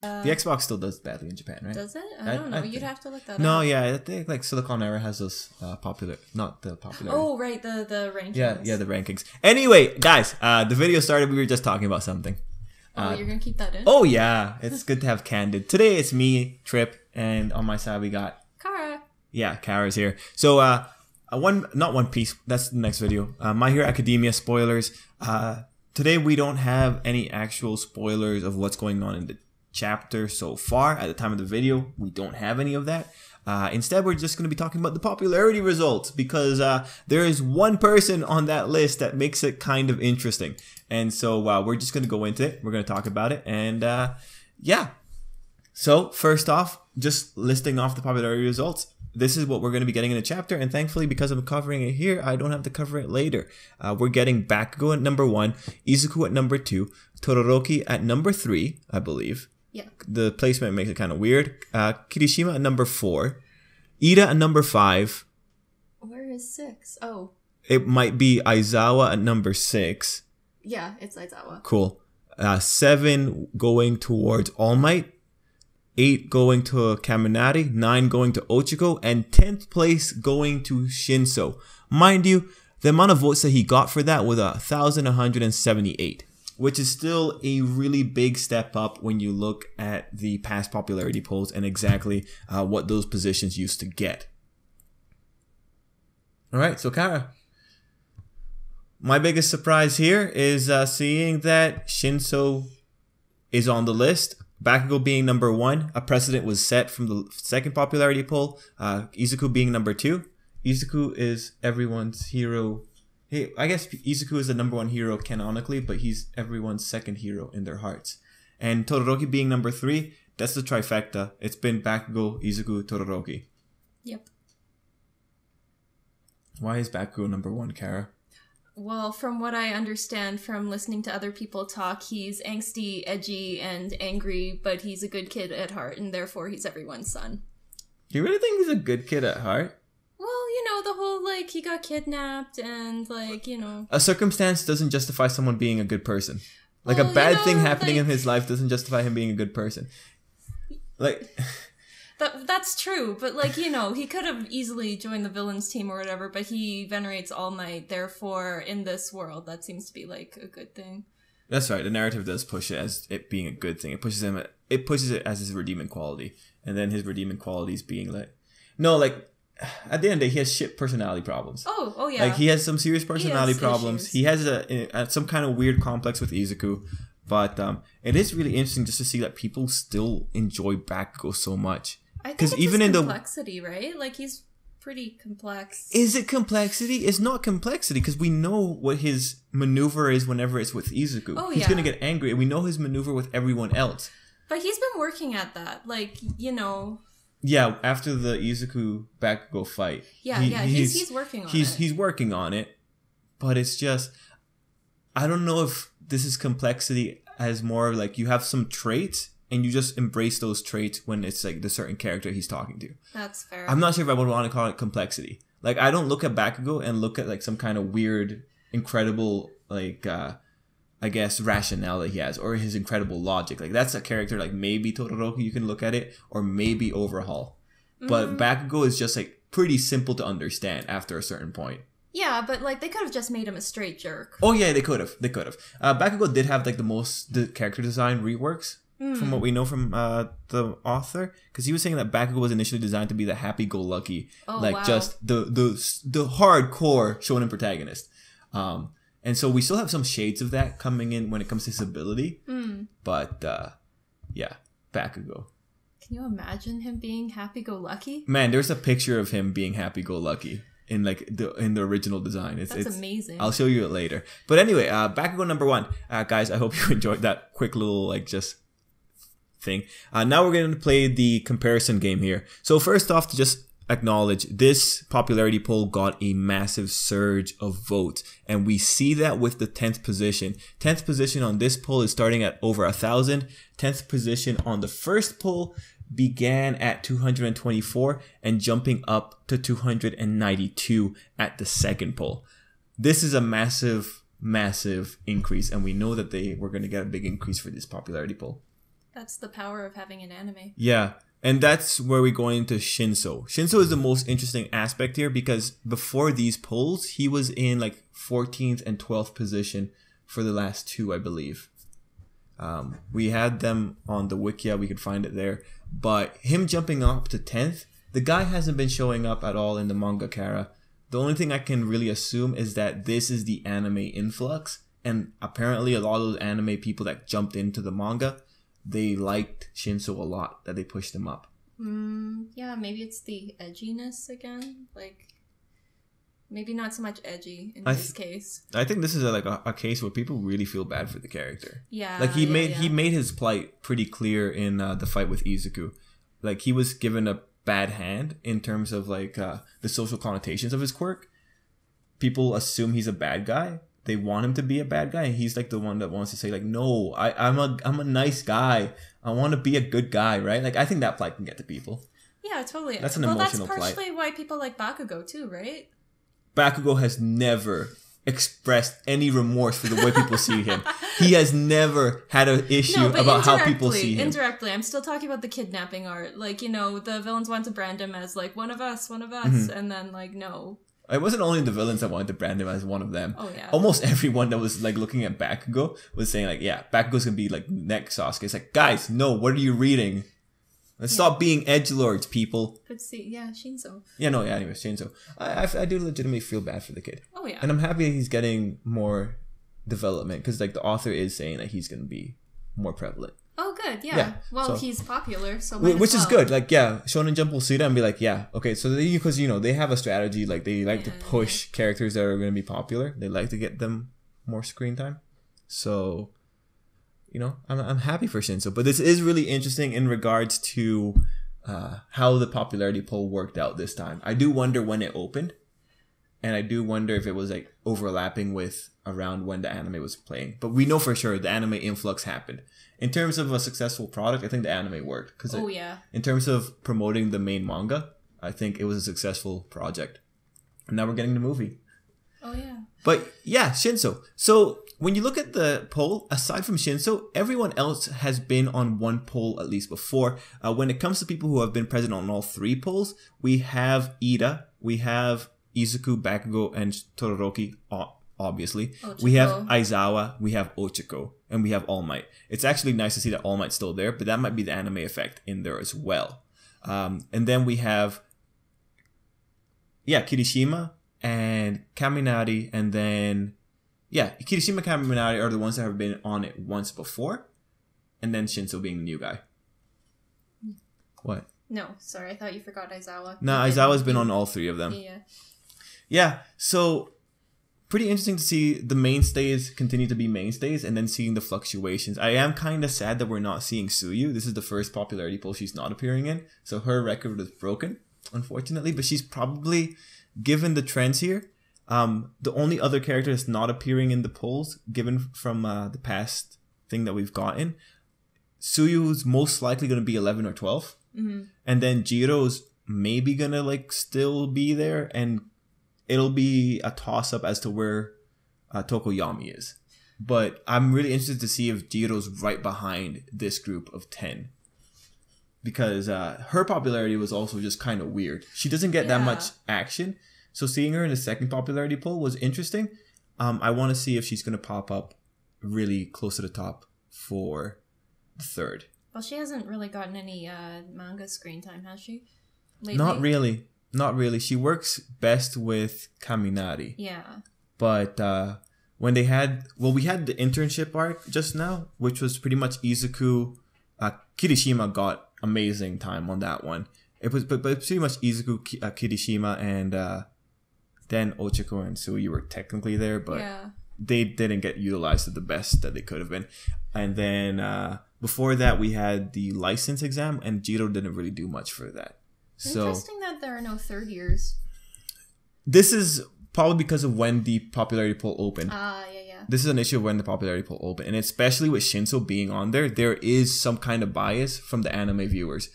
The Xbox still does badly in Japan, right? Does it? I don't know. You'd have to look that up. No, yeah, I think like Silicon Era has those popular, not the popular. Oh, right, the rankings. Yeah, the rankings. Anyway, guys, the video started. We were just talking about something. You're gonna keep that in? Oh yeah, it's good to have candid. Today it's me, Trip, and on my side we got Kara. Yeah, Kara's here. So not One Piece. That's the next video. My Hero Academia spoilers. Today we don't have any actual spoilers of what's going on in the chapter so far. At the time of the video, we don't have any of that. Instead, we're just going to be talking about the popularity results because there is one person on that list that makes it kind of interesting. And so we're just going to go into it. We're going to talk about it. And yeah. So first off, just listing off the popularity results. This is what we're going to be getting in the chapter. And thankfully, because I'm covering it here, I don't have to cover it later. We're getting Bakugo at number 1, Izuku at number 2, Todoroki at number 3, I believe. Yeah. The placement makes it kind of weird. Kirishima at number 4. Ida at number 5. Where is 6? Oh. It might be Aizawa at number 6. Yeah, it's Aizawa. Cool. 7 going towards All Might. 8 going to Kaminari. 9 going to Ochiko. And 10th place going to Shinso. Mind you, the amount of votes that he got for that was 1,178. Which is still a really big step up when you look at the past popularity polls and exactly what those positions used to get. Alright, so Kara. My biggest surprise here is seeing that Shinso is on the list. Bakugo being number 1. A precedent was set from the second popularity poll. Izuku being number 2. Izuku is everyone's hero. Hey, I guess Izuku is the number 1 hero canonically, but he's everyone's second hero in their hearts. And Todoroki being number 3, that's the trifecta. It's been Bakugo, Izuku, Todoroki. Yep. Why is Bakugo number 1, Kara? Well, from what I understand from listening to other people talk, he's angsty, edgy, and angry, but he's a good kid at heart, and therefore he's everyone's son. You really think he's a good kid at heart? Well, you know, the whole, like, he got kidnapped and, like, you know... A circumstance doesn't justify someone being a good person. Like, well, a bad thing happening in his life doesn't justify him being a good person. Like... That's true, but, like, you know, he could have easily joined the villains team or whatever, but he venerates All Might, therefore, in this world, that seems to be, like, a good thing. That's right, the narrative does push it as it being a good thing. It pushes it as his redeeming quality. And then his redeeming qualities being, like... No, like... At the end of the day, he has shit personality problems. Oh yeah. Like, he has some serious personality problems. Issues. He has some kind of weird complex with Izuku. But it is really interesting just to see that people still enjoy Bakugo so much. I think it's even in complexity, right? Like, he's pretty complex. Is it complexity? It's not complexity, because we know what his maneuver is whenever it's with Izuku. Oh, He's going to get angry, and we know his maneuver with everyone else. But he's been working at that. Like, you know... Yeah, after the Izuku Bakugo fight. Yeah, he's working on it. He's working on it, but it's just... I don't know if this is complexity as more like you have some traits and you just embrace those traits when it's like the certain character he's talking to. That's fair. I'm not sure if I would want to call it complexity. Like, I don't look at Bakugo and look at like some kind of weird, incredible, like, I guess, rationale that he has, or his incredible logic. Like, that's a character like maybe Todoroki, you can look at it, or maybe Overhaul. But Bakugo is just like pretty simple to understand after a certain point. Yeah, but like they could have just made him a straight jerk. Oh yeah, they could have. Bakugo did have like the character design reworks from what we know from the author, because he was saying that Bakugo was initially designed to be the happy-go-lucky, just the hardcore shonen protagonist. And so we still have some shades of that coming in when it comes to his ability. But yeah, Bakugo. Can you imagine him being happy-go-lucky? Man, there's a picture of him being happy-go-lucky in like in the original design. It's amazing. I'll show you it later. But anyway, Bakugo number 1. Guys, I hope you enjoyed that quick little like just thing. Now we're going to play the comparison game here. So first off, to just acknowledge, this popularity poll got a massive surge of votes, and we see that with the 10th position. 10th position on this poll is starting at over 1,000. 10th position on the first poll began at 224 and jumping up to 292 at the second poll. This is a massive increase, and we know that they were going to get a big increase for this popularity poll. That's the power of having an anime. Yeah. And that's where we go into Shinso. Shinso is the most interesting aspect here because before these polls, he was in like 14th and 12th position for the last two, I believe. We had them on the Wikia. We could find it there. But him jumping up to 10th, the guy hasn't been showing up at all in the manga Kara. The only thing I can really assume is that this is the anime influx. And apparently a lot of those anime people that jumped into the manga, they liked Shinso a lot, that they pushed him up. Yeah, maybe it's the edginess again. Like, maybe not so much edgy in this case. I think this is a case where people really feel bad for the character. Yeah. Like, he made his plight pretty clear in the fight with Izuku. Like, he was given a bad hand in terms of, like, the social connotations of his quirk. People assume he's a bad guy. They want him to be a bad guy, and he's like the one that wants to say like, no, I'm a nice guy. I want to be a good guy, right? Like, I think that plight can get to people. Yeah, totally. That's an emotional plight. That's partially why people like Bakugo too, right? Bakugo has never expressed any remorse for the way people see him. He has never had an issue about how people see him. Indirectly, I'm still talking about the kidnapping art. Like, you know, the villains want to brand him as like one of us, and then like no. It wasn't only the villains that wanted to brand him as one of them. Oh, yeah. Almost everyone that was like looking at Bakugo was saying like, yeah, Bakugo's gonna be like next Sasuke. It's like, guys, no, what are you reading? Let's stop being edgelords, people. But see, yeah, Shinso. Yeah, no, yeah, anyway, Shinso. I do legitimately feel bad for the kid. Oh, yeah. And I'm happy he's getting more development because like the author is saying that he's gonna be more prevalent. Oh, good, yeah. Well, so, he's popular, so which is good. Like, yeah, Shonen Jump will see that and be like, yeah, okay. So because you know they have a strategy, like they like to push characters that are going to be popular. They like to get them more screen time. So, you know, I'm happy for Shinso, but this is really interesting in regards to how the popularity poll worked out this time. I do wonder when it opened, and I do wonder if it was like overlapping with around when the anime was playing. But we know for sure the anime influx happened. In terms of a successful product, I think the anime worked. In terms of promoting the main manga, I think it was a successful project. And now we're getting the movie. Oh, yeah. But yeah, Shinso. So when you look at the poll, aside from Shinso, everyone else has been on one poll at least before. When it comes to people who have been present on all three polls, we have Ida, we have Izuku, Bakugo, and Todoroki, obviously. Ochiko. We have Aizawa, we have Ochiko, and we have All Might. It's actually nice to see that All Might's still there, but that might be the anime effect in there as well. And then we have, Kirishima and Kaminari, and then, Kirishima and Kaminari are the ones that have been on it once before, and then Shinso being the new guy. What? No, sorry, I thought you forgot Aizawa. No, Aizawa's been on all three of them. Yeah, so pretty interesting to see the mainstays continue to be mainstays and then seeing the fluctuations. I am kind of sad that we're not seeing Suyu. This is the first popularity poll she's not appearing in. So her record is broken, unfortunately. But she's probably, given the trends here, the only other character that's not appearing in the polls, given from the past thing that we've gotten, Suyu's most likely going to be 11 or 12. Mm-hmm. And then Jiro's maybe going to like still be there, and it'll be a toss-up as to where Tokoyami is. But I'm really interested to see if Jiro's right behind this group of 10. Because her popularity was also just kind of weird. She doesn't get that much action. So seeing her in the second popularity poll was interesting. I want to see if she's going to pop up really close to the top for the third. Well, she hasn't really gotten any manga screen time, has she? Lately? Not really. She works best with Kaminari. Yeah. But when we had the internship arc just now, which was pretty much Izuku. Kirishima got amazing time on that one. It was but pretty much Izuku, Kirishima, and then Ochiko and Suyu were technically there, but they didn't get utilized to the best that they could have been. And then before that, we had the license exam, and Jiro didn't really do much for that. Interesting that there are no third years. This is probably because of when the popularity poll opened. Yeah. This is an issue of when the popularity poll opened. And especially with Shinso being on there is some kind of bias from the anime viewers.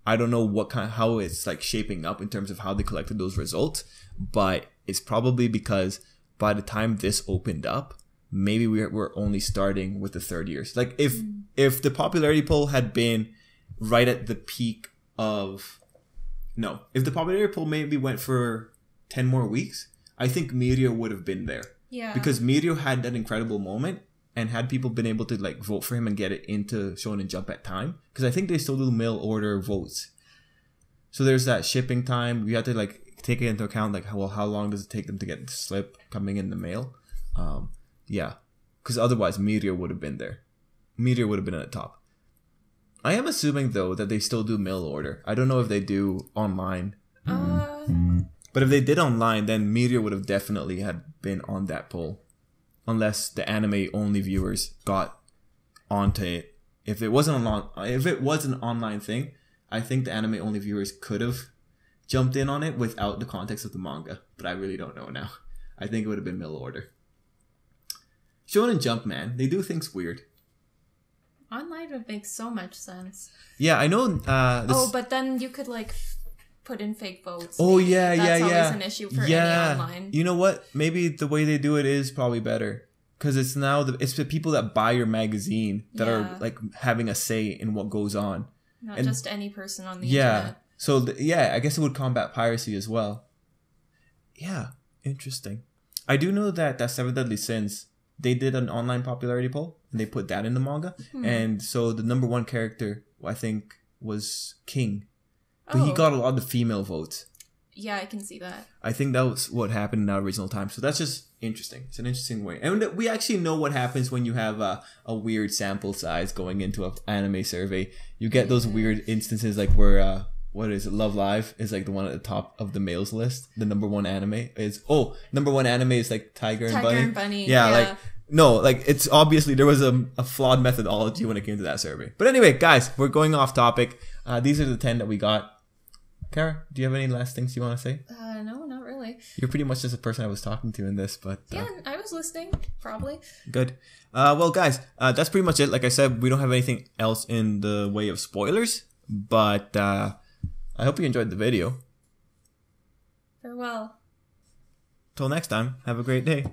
I don't know how it's like shaping up in terms of how they collected those results, but it's probably because by the time this opened up, maybe we're only starting with the third years. Like if the popularity poll had been right at the peak of if the popularity poll maybe went for 10 more weeks, I think Mirio would have been there. Yeah. Because Mirio had that incredible moment, and had people been able to like vote for him and get it into Shonen Jump at time, because I think they still do mail order votes. So there's that shipping time. You have to like take it into account, like how long does it take them to get the slip coming in the mail? Yeah, because otherwise Mirio would have been there. Mirio would have been at the top. I am assuming though that they still do mail order. I don't know if they do online. But if they did online, then Mirio would have definitely had been on that poll, unless the anime only viewers got onto it. If it was an online thing, I think the anime only viewers could have jumped in on it without the context of the manga. But I really don't know now. I think it would have been mail order. Shonen Jump, man, they do things weird. Online would make so much sense. Yeah, I know. But then you could like put in fake votes. Oh yeah, That's always an issue for any online. You know what? Maybe the way they do it is probably better, because it's now it's the people that buy your magazine that are like having a say in what goes on. Not just any person on the internet. So I guess it would combat piracy as well. Yeah, interesting. I do know that Seven Deadly Sins, they did an online popularity poll and they put that in the manga, and so the number one character I think was King, but he got a lot of the female votes. Yeah, I can see that. I think that was what happened in the original time. So that's just interesting. It's an interesting way. And we actually know what happens when you have a weird sample size going into an anime survey. You get those weird instances like where, what is it? Love Live is like the one at the top of the males list. The number one anime is, like Tiger and Bunny. Tiger and Bunny. Yeah, like, no, like it's obviously there was a flawed methodology when it came to that survey. But anyway, guys, we're going off topic. These are the 10 that we got. Kara, do you have any last things you want to say? No, not really. You're pretty much just a person I was talking to in this, but... yeah, I was listening, probably. Good. Well, guys, that's pretty much it. Like I said, we don't have anything else in the way of spoilers, but I hope you enjoyed the video. Farewell. Till next time, have a great day.